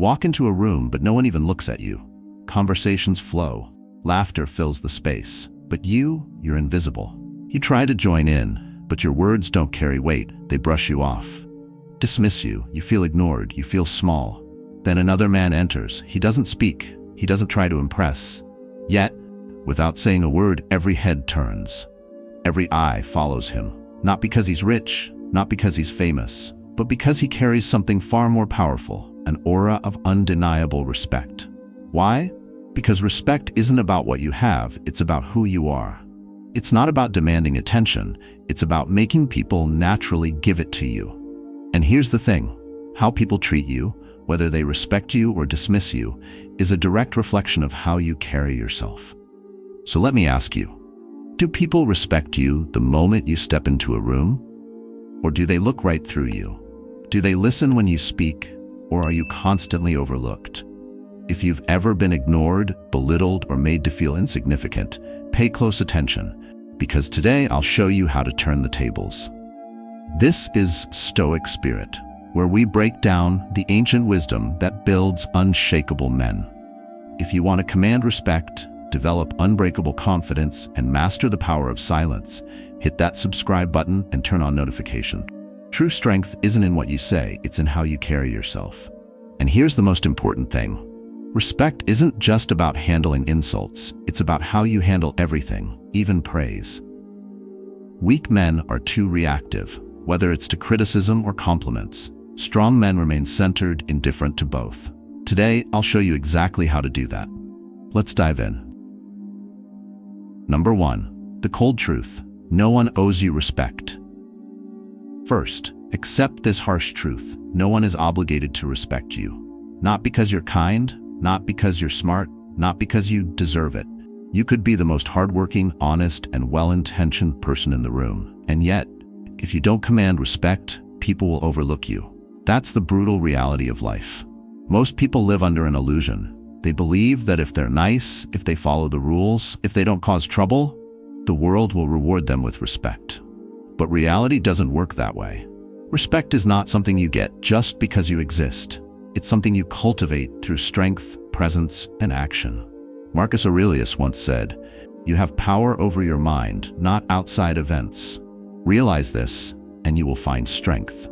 walk into a room, but no one even looks at you. Conversations flow. Laughter fills the space. But you're invisible. You try to join in, but your words don't carry weight. They brush you off, dismiss you. You feel ignored. You feel small. Then another man enters. He doesn't speak. He doesn't try to impress. Yet, without saying a word, every head turns. Every eye follows him. Not because he's rich, not because he's famous, but because he carries something far more powerful, an aura of undeniable respect. Why? Because respect isn't about what you have, it's about who you are. It's not about demanding attention, it's about making people naturally give it to you. And here's the thing, how people treat you, whether they respect you or dismiss you, is a direct reflection of how you carry yourself. So let me ask you, do people respect you the moment you step into a room? Or do they look right through you? Do they listen when you speak, or are you constantly overlooked? If you've ever been ignored, belittled, or made to feel insignificant, pay close attention, because today I'll show you how to turn the tables. This is Stoic Spirit, where we break down the ancient wisdom that builds unshakable men. If you want to command respect, develop unbreakable confidence, and master the power of silence, hit that subscribe button and turn on notification. True strength isn't in what you say, it's in how you carry yourself. And here's the most important thing. Respect isn't just about handling insults, it's about how you handle everything, even praise. Weak men are too reactive, whether it's to criticism or compliments. Strong men remain centered, indifferent to both. Today, I'll show you exactly how to do that. Let's dive in. Number 1. The cold truth. No one owes you respect. First, accept this harsh truth. No one is obligated to respect you. Not because you're kind, not because you're smart, not because you deserve it. You could be the most hardworking, honest, and well-intentioned person in the room. And yet, if you don't command respect, people will overlook you. That's the brutal reality of life. Most people live under an illusion. They believe that if they're nice, if they follow the rules, if they don't cause trouble, the world will reward them with respect. But reality doesn't work that way. Respect is not something you get just because you exist. It's something you cultivate through strength, presence, and action. Marcus Aurelius once said, "You have power over your mind, not outside events. Realize this, and you will find strength."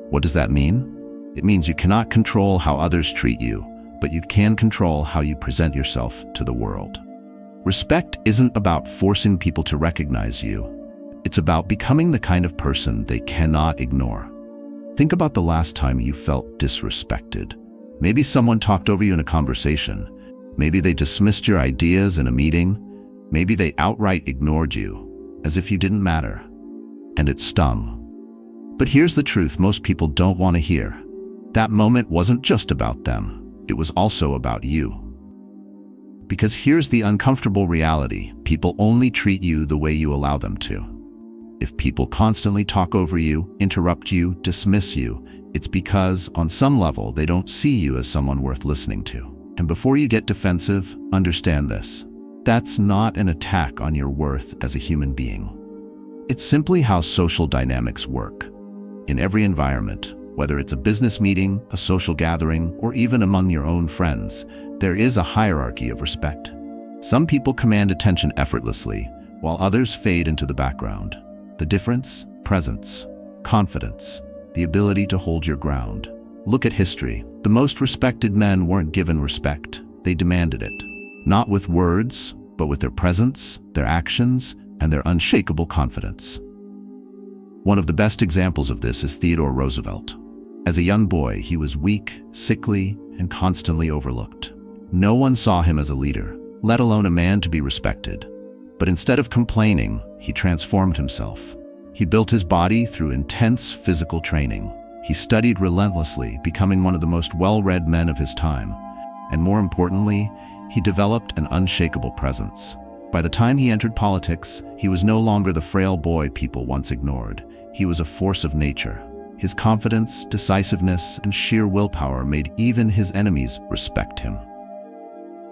What does that mean? It means you cannot control how others treat you, but you can control how you present yourself to the world. Respect isn't about forcing people to recognize you. It's about becoming the kind of person they cannot ignore. Think about the last time you felt disrespected. Maybe someone talked over you in a conversation. Maybe they dismissed your ideas in a meeting. Maybe they outright ignored you, as if you didn't matter. And it stung. But here's the truth most people don't want to hear. That moment wasn't just about them. It was also about you. Because here's the uncomfortable reality. People only treat you the way you allow them to. If people constantly talk over you, interrupt you, dismiss you, it's because, on some level, they don't see you as someone worth listening to. And before you get defensive, understand this. That's not an attack on your worth as a human being. It's simply how social dynamics work. In every environment, whether it's a business meeting, a social gathering, or even among your own friends, there is a hierarchy of respect. Some people command attention effortlessly, while others fade into the background. The difference? Presence, confidence, the ability to hold your ground. Look at history. The most respected men weren't given respect. They demanded it. Not with words, but with their presence, their actions, and their unshakable confidence. One of the best examples of this is Theodore Roosevelt. As a young boy, he was weak, sickly, and constantly overlooked. No one saw him as a leader, let alone a man to be respected. But instead of complaining, he transformed himself. He built his body through intense physical training. He studied relentlessly, becoming one of the most well-read men of his time. And more importantly, he developed an unshakable presence. By the time he entered politics, he was no longer the frail boy people once ignored. He was a force of nature. His confidence, decisiveness, and sheer willpower made even his enemies respect him.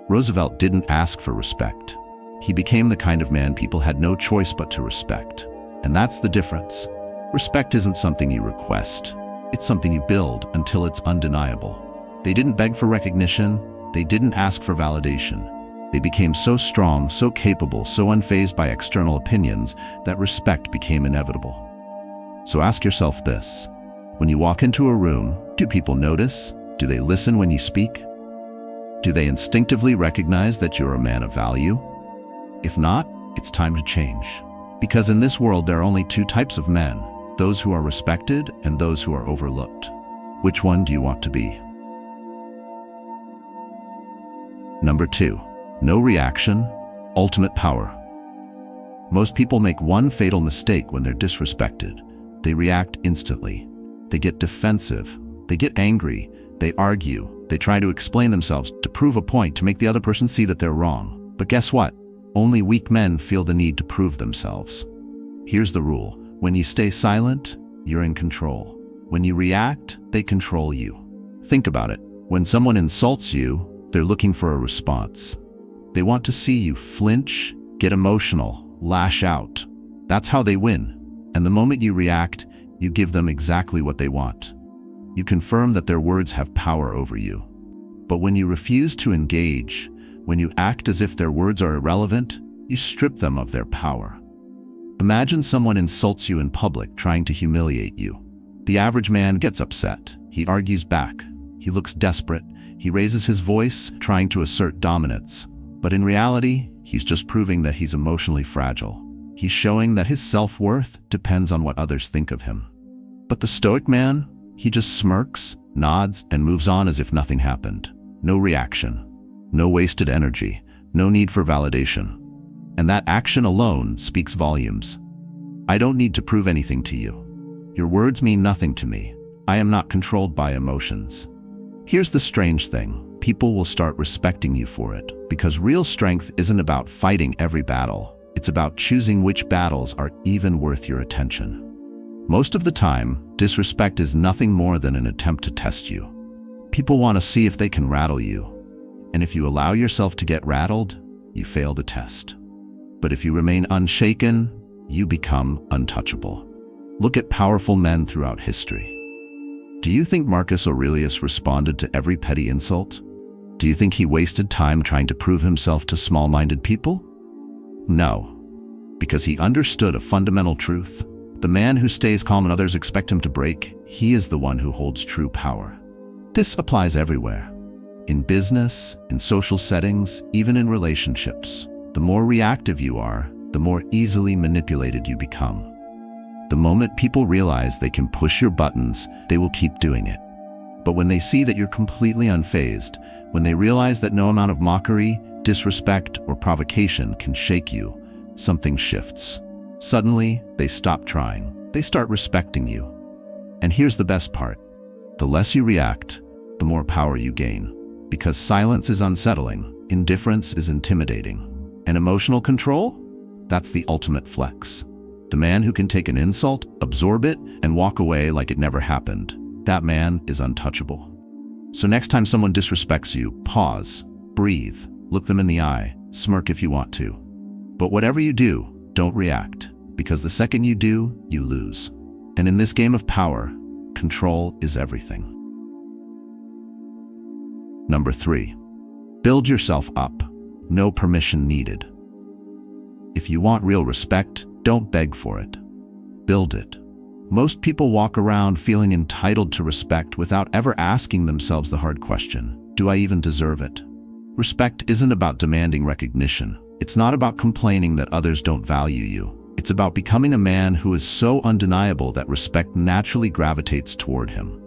Roosevelt didn't ask for respect. He became the kind of man people had no choice but to respect. And that's the difference. Respect isn't something you request. It's something you build until it's undeniable. They didn't beg for recognition. They didn't ask for validation. They became so strong, so capable, so unfazed by external opinions that respect became inevitable. So ask yourself this. When you walk into a room, do people notice? Do they listen when you speak? Do they instinctively recognize that you're a man of value? If not, it's time to change. Because in this world, there are only two types of men, those who are respected and those who are overlooked. Which one do you want to be? Number 2. No reaction, ultimate power. Most people make one fatal mistake when they're disrespected. They react instantly. They get defensive. They get angry. They argue. They try to explain themselves, to prove a point, to make the other person see that they're wrong. But guess what? Only weak men feel the need to prove themselves. Here's the rule. When you stay silent, you're in control. When you react, they control you. Think about it. When someone insults you, they're looking for a response. They want to see you flinch, get emotional, lash out. That's how they win. And the moment you react, you give them exactly what they want. You confirm that their words have power over you. But when you refuse to engage, when you act as if their words are irrelevant, you strip them of their power. Imagine someone insults you in public, trying to humiliate you. The average man gets upset. He argues back. He looks desperate. He raises his voice, trying to assert dominance. But in reality, he's just proving that he's emotionally fragile. He's showing that his self-worth depends on what others think of him. But the Stoic man, he just smirks, nods, and moves on as if nothing happened. No reaction. No wasted energy. No need for validation. And that action alone speaks volumes. I don't need to prove anything to you. Your words mean nothing to me. I am not controlled by emotions. Here's the strange thing. People will start respecting you for it, because real strength isn't about fighting every battle. It's about choosing which battles are even worth your attention. Most of the time, disrespect is nothing more than an attempt to test you. People want to see if they can rattle you. And if you allow yourself to get rattled, you fail the test. But if you remain unshaken, you become untouchable. Look at powerful men throughout history. Do you think Marcus Aurelius responded to every petty insult? Do you think he wasted time trying to prove himself to small-minded people? No, because he understood a fundamental truth. The man who stays calm when others expect him to break, he is the one who holds true power. This applies everywhere. In business, in social settings, even in relationships. The more reactive you are, the more easily manipulated you become. The moment people realize they can push your buttons, they will keep doing it. But when they see that you're completely unfazed, when they realize that no amount of mockery, disrespect, or provocation can shake you, something shifts. Suddenly, they stop trying. They start respecting you. And here's the best part. The less you react, the more power you gain. Because silence is unsettling, indifference is intimidating. And emotional control? That's the ultimate flex. The man who can take an insult, absorb it, and walk away like it never happened. That man is untouchable. So next time someone disrespects you, pause, breathe, look them in the eye, smirk if you want to. But whatever you do, don't react, because the second you do, you lose. And in this game of power, control is everything. Number 3, build yourself up. No permission needed. If you want real respect, don't beg for it. Build it. Most people walk around feeling entitled to respect without ever asking themselves the hard question, do I even deserve it? Respect isn't about demanding recognition. It's not about complaining that others don't value you. It's about becoming a man who is so undeniable that respect naturally gravitates toward him.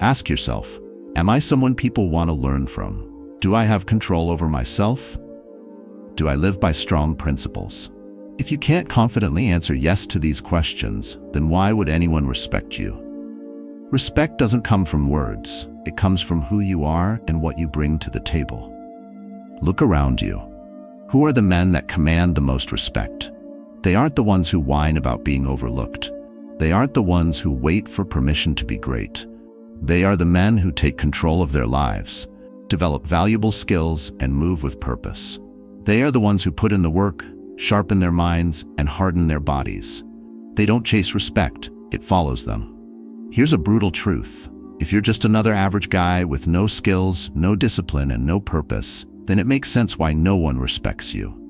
Ask yourself, am I someone people want to learn from? Do I have control over myself? Do I live by strong principles? If you can't confidently answer yes to these questions, then why would anyone respect you? Respect doesn't come from words. It comes from who you are and what you bring to the table. Look around you. Who are the men that command the most respect? They aren't the ones who whine about being overlooked. They aren't the ones who wait for permission to be great. They are the men who take control of their lives, develop valuable skills, and move with purpose. They are the ones who put in the work, sharpen their minds, and harden their bodies. They don't chase respect, it follows them. Here's a brutal truth. If you're just another average guy with no skills, no discipline, and no purpose, then it makes sense why no one respects you.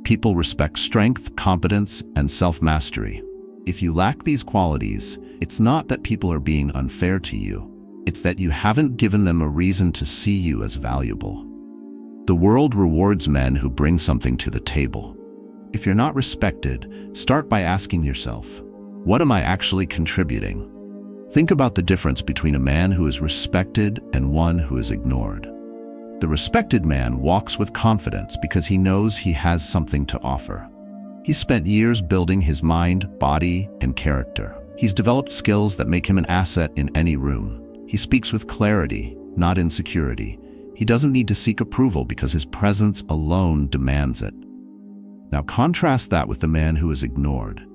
People respect strength, competence, and self-mastery. If you lack these qualities, it's not that people are being unfair to you. It's that you haven't given them a reason to see you as valuable. The world rewards men who bring something to the table. If you're not respected, start by asking yourself, what am I actually contributing? Think about the difference between a man who is respected and one who is ignored. The respected man walks with confidence because he knows he has something to offer. He's spent years building his mind, body, and character. He's developed skills that make him an asset in any room. He speaks with clarity, not insecurity. He doesn't need to seek approval because his presence alone demands it. Now contrast that with the man who is ignored.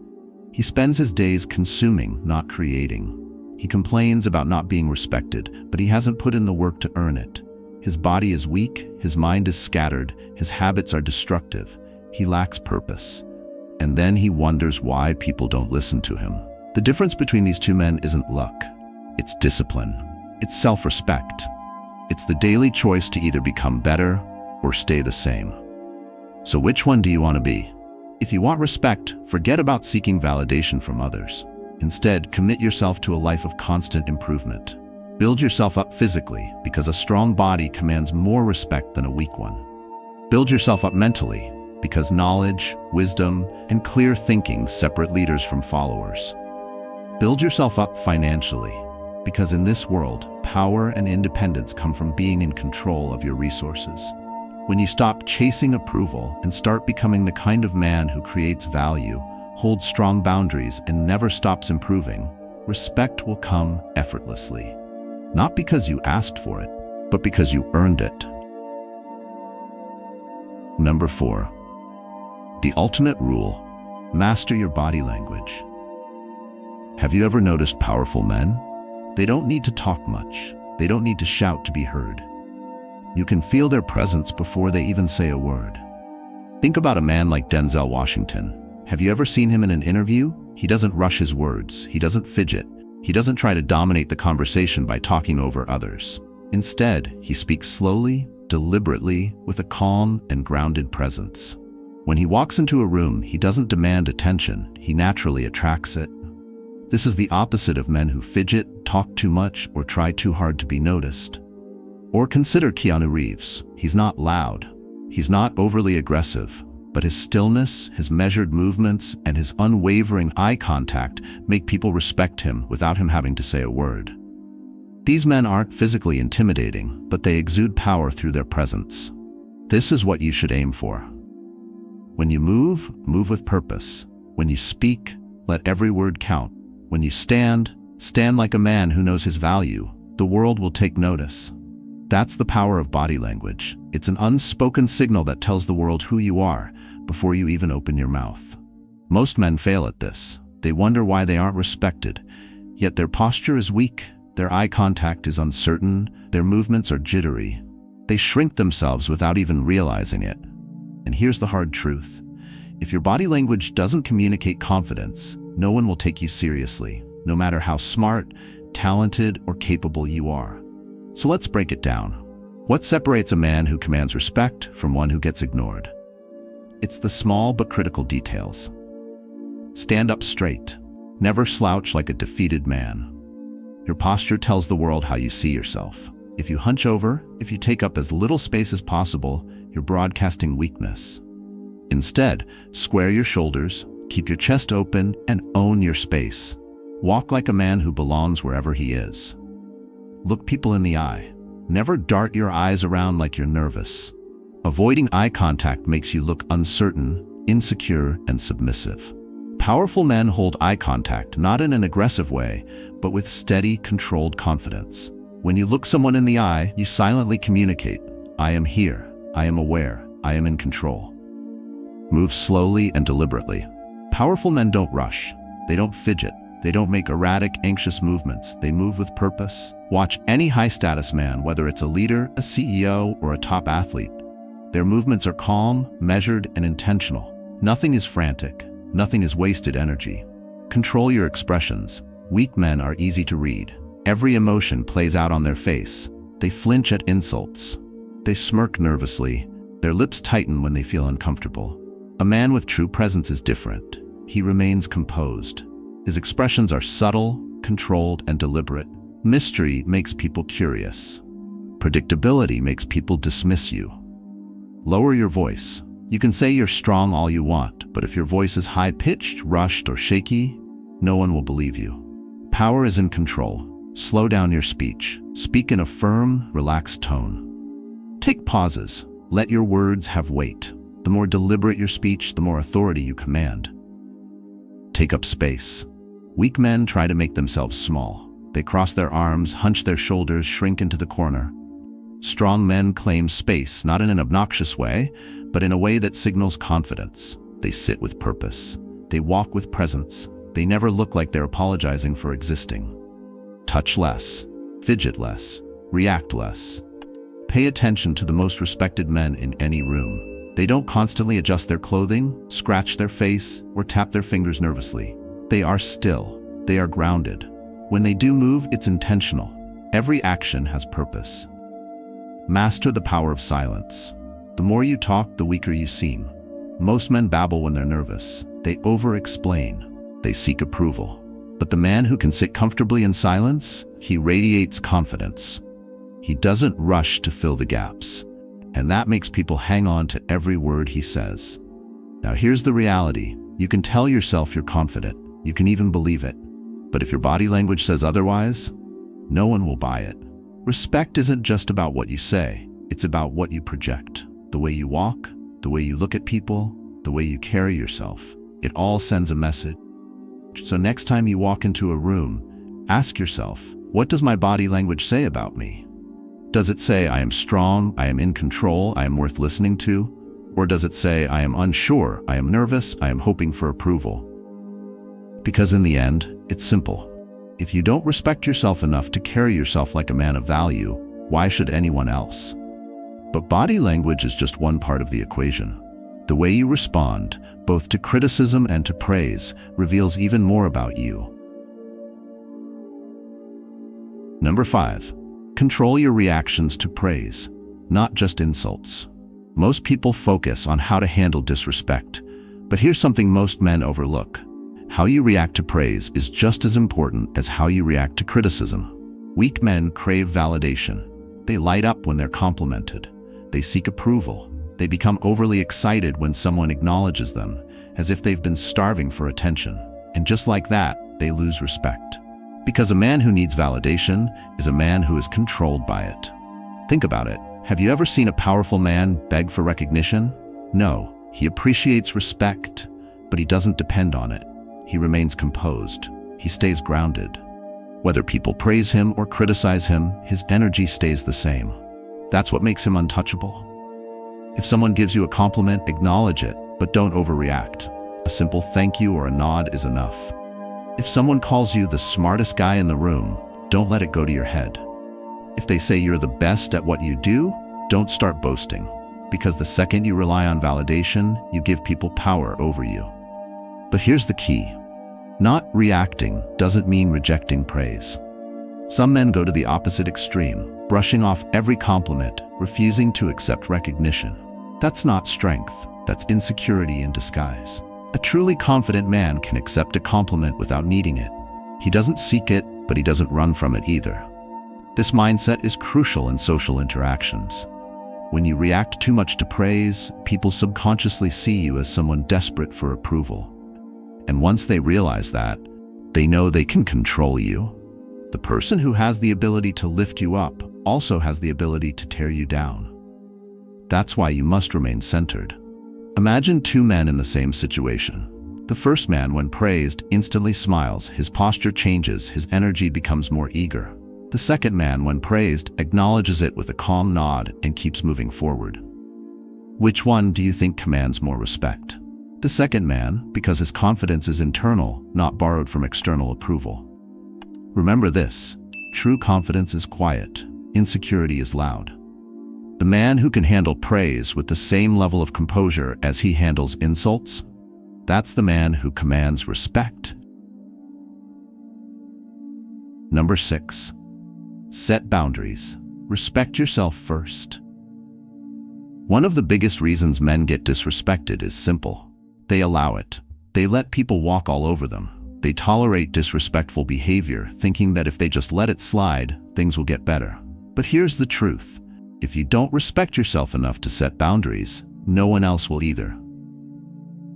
He spends his days consuming, not creating. He complains about not being respected, but he hasn't put in the work to earn it. His body is weak, his mind is scattered, his habits are destructive. He lacks purpose. And then he wonders why people don't listen to him. The difference between these two men isn't luck. It's discipline. It's self-respect. It's the daily choice to either become better or stay the same. So which one do you want to be? If you want respect, forget about seeking validation from others. Instead, commit yourself to a life of constant improvement. Build yourself up physically, because a strong body commands more respect than a weak one. Build yourself up mentally, because knowledge, wisdom, and clear thinking separate leaders from followers. Build yourself up financially, because in this world, power and independence come from being in control of your resources. When you stop chasing approval and start becoming the kind of man who creates value, holds strong boundaries, and never stops improving, respect will come effortlessly. Not because you asked for it, but because you earned it. Number 4. The ultimate rule: master your body language. Have you ever noticed powerful men? They don't need to talk much. They don't need to shout to be heard. You can feel their presence before they even say a word. Think about a man like Denzel Washington. Have you ever seen him in an interview? He doesn't rush his words. He doesn't fidget. He doesn't try to dominate the conversation by talking over others. Instead, he speaks slowly, deliberately, with a calm and grounded presence. When he walks into a room, he doesn't demand attention. He naturally attracts it. This is the opposite of men who fidget, talk too much, or try too hard to be noticed. Or consider Keanu Reeves. He's not loud. He's not overly aggressive. But his stillness, his measured movements, and his unwavering eye contact make people respect him without him having to say a word. These men aren't physically intimidating, but they exude power through their presence. This is what you should aim for. When you move, move with purpose. When you speak, let every word count. When you stand, stand like a man who knows his value. The world will take notice. That's the power of body language. It's an unspoken signal that tells the world who you are before you even open your mouth. Most men fail at this. They wonder why they aren't respected. Yet their posture is weak, their eye contact is uncertain, their movements are jittery. They shrink themselves without even realizing it. And here's the hard truth. If your body language doesn't communicate confidence, no one will take you seriously, no matter how smart, talented, or capable you are. So let's break it down. What separates a man who commands respect from one who gets ignored? It's the small but critical details. Stand up straight. Never slouch like a defeated man. Your posture tells the world how you see yourself. If you hunch over, if you take up as little space as possible, you're broadcasting weakness. Instead, square your shoulders, keep your chest open, and own your space. Walk like a man who belongs wherever he is. Look people in the eye. Never dart your eyes around like you're nervous. Avoiding eye contact makes you look uncertain, insecure, and submissive. Powerful men hold eye contact not in an aggressive way, but with steady, controlled confidence. When you look someone in the eye, you silently communicate, I am here, I am aware, I am in control. Move slowly and deliberately. Powerful men don't rush. They don't fidget. They don't make erratic, anxious movements. They move with purpose. Watch any high-status man, whether it's a leader, a CEO, or a top athlete. Their movements are calm, measured, and intentional. Nothing is frantic. Nothing is wasted energy. Control your expressions. Weak men are easy to read. Every emotion plays out on their face. They flinch at insults. They smirk nervously. Their lips tighten when they feel uncomfortable. A man with true presence is different. He remains composed. His expressions are subtle, controlled, and deliberate. Mystery makes people curious. Predictability makes people dismiss you. Lower your voice. You can say you're strong all you want, but if your voice is high-pitched, rushed, or shaky, no one will believe you. Power is in control. Slow down your speech. Speak in a firm, relaxed tone. Take pauses. Let your words have weight. The more deliberate your speech, the more authority you command. Take up space. Weak men try to make themselves small. They cross their arms, hunch their shoulders, shrink into the corner. Strong men claim space, not in an obnoxious way, but in a way that signals confidence. They sit with purpose. They walk with presence. They never look like they're apologizing for existing. Touch less. Fidget less. React less. Pay attention to the most respected men in any room. They don't constantly adjust their clothing, scratch their face, or tap their fingers nervously. They are still. They are grounded. When they do move, it's intentional. Every action has purpose. Master the power of silence. The more you talk, the weaker you seem. Most men babble when they're nervous. They over-explain. They seek approval. But the man who can sit comfortably in silence, he radiates confidence. He doesn't rush to fill the gaps. And that makes people hang on to every word he says. Now here's the reality. You can tell yourself you're confident. You can even believe it. But if your body language says otherwise, no one will buy it. Respect isn't just about what you say. It's about what you project. The way you walk, the way you look at people, the way you carry yourself. It all sends a message. So next time you walk into a room, ask yourself, what does my body language say about me? Does it say I am strong, I am in control, I am worth listening to? Or does it say I am unsure, I am nervous, I am hoping for approval? Because in the end, it's simple. If you don't respect yourself enough to carry yourself like a man of value, why should anyone else? But body language is just one part of the equation. The way you respond, both to criticism and to praise, reveals even more about you. Number 5. Control your reactions to praise, not just insults. Most people focus on how to handle disrespect, but here's something most men overlook. How you react to praise is just as important as how you react to criticism. Weak men crave validation. They light up when they're complimented. They seek approval. They become overly excited when someone acknowledges them, as if they've been starving for attention. And just like that, they lose respect. Because a man who needs validation is a man who is controlled by it. Think about it. Have you ever seen a powerful man beg for recognition? No, he appreciates respect, but he doesn't depend on it. He remains composed. He stays grounded. Whether people praise him or criticize him, his energy stays the same. That's what makes him untouchable. If someone gives you a compliment, acknowledge it, but don't overreact. A simple thank you or a nod is enough. If someone calls you the smartest guy in the room, don't let it go to your head. If they say you're the best at what you do, don't start boasting. Because the second you rely on validation, you give people power over you. But here's the key. Not reacting doesn't mean rejecting praise. Some men go to the opposite extreme, brushing off every compliment, refusing to accept recognition. That's not strength, that's insecurity in disguise. A truly confident man can accept a compliment without needing it. He doesn't seek it, but he doesn't run from it either. This mindset is crucial in social interactions. When you react too much to praise, people subconsciously see you as someone desperate for approval. And once they realize that, they know they can control you. The person who has the ability to lift you up also has the ability to tear you down. That's why you must remain centered. Imagine two men in the same situation. The first man, when praised, instantly smiles, his posture changes, his energy becomes more eager. The second man, when praised, acknowledges it with a calm nod and keeps moving forward. Which one do you think commands more respect? The second man, because his confidence is internal, not borrowed from external approval. Remember this, true confidence is quiet, insecurity is loud. The man who can handle praise with the same level of composure as he handles insults, that's the man who commands respect. Number 6. Set boundaries. Respect yourself first. One of the biggest reasons men get disrespected is simple. They allow it. They let people walk all over them. They tolerate disrespectful behavior, thinking that if they just let it slide, things will get better. But here's the truth. If you don't respect yourself enough to set boundaries, no one else will either.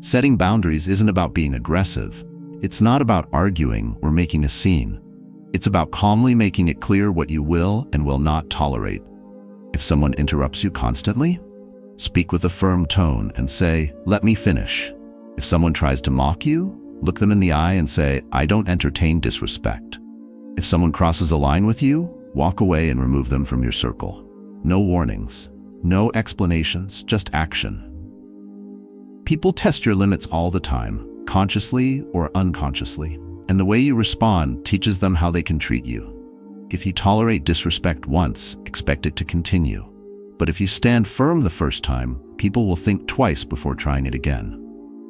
Setting boundaries isn't about being aggressive. It's not about arguing or making a scene. It's about calmly making it clear what you will and will not tolerate. If someone interrupts you constantly, speak with a firm tone and say, "Let me finish." If someone tries to mock you, look them in the eye and say, "I don't entertain disrespect." If someone crosses a line with you, walk away and remove them from your circle. No warnings, no explanations, just action. People test your limits all the time, consciously or unconsciously, and the way you respond teaches them how they can treat you. If you tolerate disrespect once, expect it to continue. But if you stand firm the first time, people will think twice before trying it again.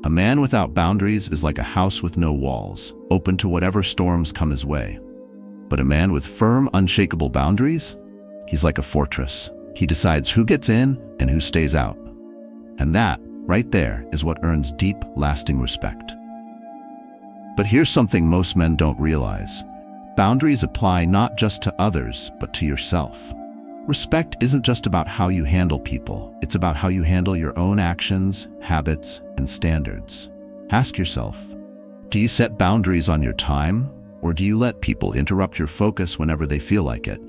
A man without boundaries is like a house with no walls, open to whatever storms come his way. But a man with firm, unshakable boundaries, he's like a fortress. He decides who gets in and who stays out. And that, right there, is what earns deep, lasting respect. But here's something most men don't realize. Boundaries apply not just to others, but to yourself. Respect isn't just about how you handle people. It's about how you handle your own actions, habits, and standards. Ask yourself, do you set boundaries on your time, or do you let people interrupt your focus whenever they feel like it?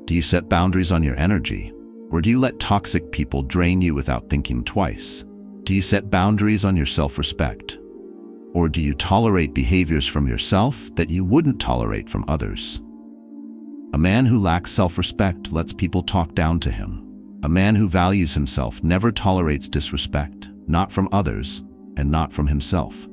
Do you set boundaries on your energy, or do you let toxic people drain you without thinking twice? Do you set boundaries on your self-respect, or do you tolerate behaviors from yourself that you wouldn't tolerate from others? A man who lacks self-respect lets people talk down to him. A man who values himself never tolerates disrespect, not from others and not from himself.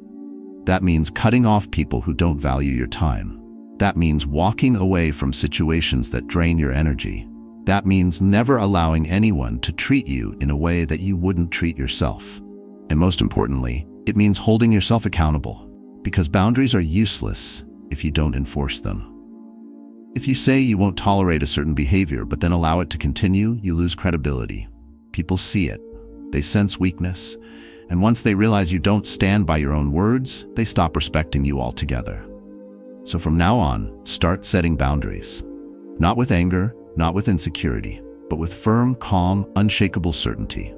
That means cutting off people who don't value your time. That means walking away from situations that drain your energy. That means never allowing anyone to treat you in a way that you wouldn't treat yourself. And most importantly, it means holding yourself accountable, because boundaries are useless if you don't enforce them. If you say you won't tolerate a certain behavior but then allow it to continue, you lose credibility. People see it. They sense weakness. And once they realize you don't stand by your own words, they stop respecting you altogether. So from now on, start setting boundaries. Not with anger, not with insecurity, but with firm, calm, unshakable certainty.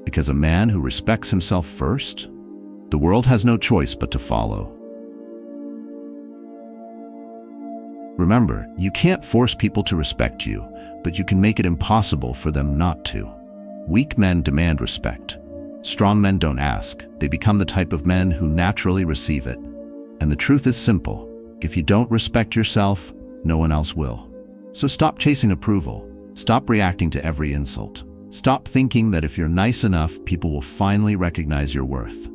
Because a man who respects himself first, the world has no choice but to follow. Remember, you can't force people to respect you, but you can make it impossible for them not to. Weak men demand respect. Strong men don't ask. They become the type of men who naturally receive it. And the truth is simple. If you don't respect yourself, no one else will. So stop chasing approval. Stop reacting to every insult. Stop thinking that if you're nice enough, people will finally recognize your worth.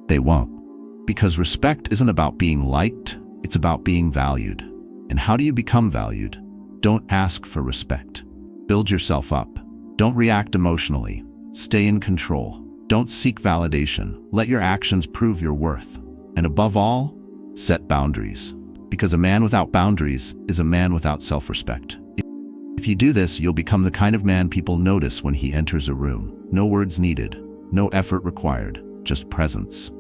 They won't. Because respect isn't about being liked, it's about being valued. And how do you become valued? Don't ask for respect. Build yourself up. Don't react emotionally. Stay in control. Don't seek validation. Let your actions prove your worth. And above all, set boundaries. Because a man without boundaries is a man without self-respect. If you do this, you'll become the kind of man people notice when he enters a room. No words needed, no effort required, just presence.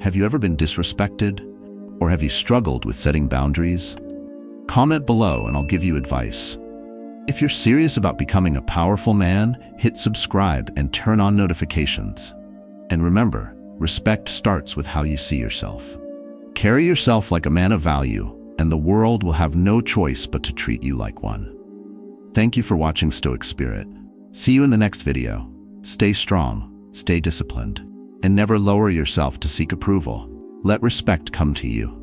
Have you ever been disrespected? Or have you struggled with setting boundaries? Comment below and I'll give you advice. If you're serious about becoming a powerful man, hit subscribe and turn on notifications. And remember, respect starts with how you see yourself. Carry yourself like a man of value, and the world will have no choice but to treat you like one. Thank you for watching Stoic Spirit. See you in the next video. Stay strong, stay disciplined, and never lower yourself to seek approval. Let respect come to you.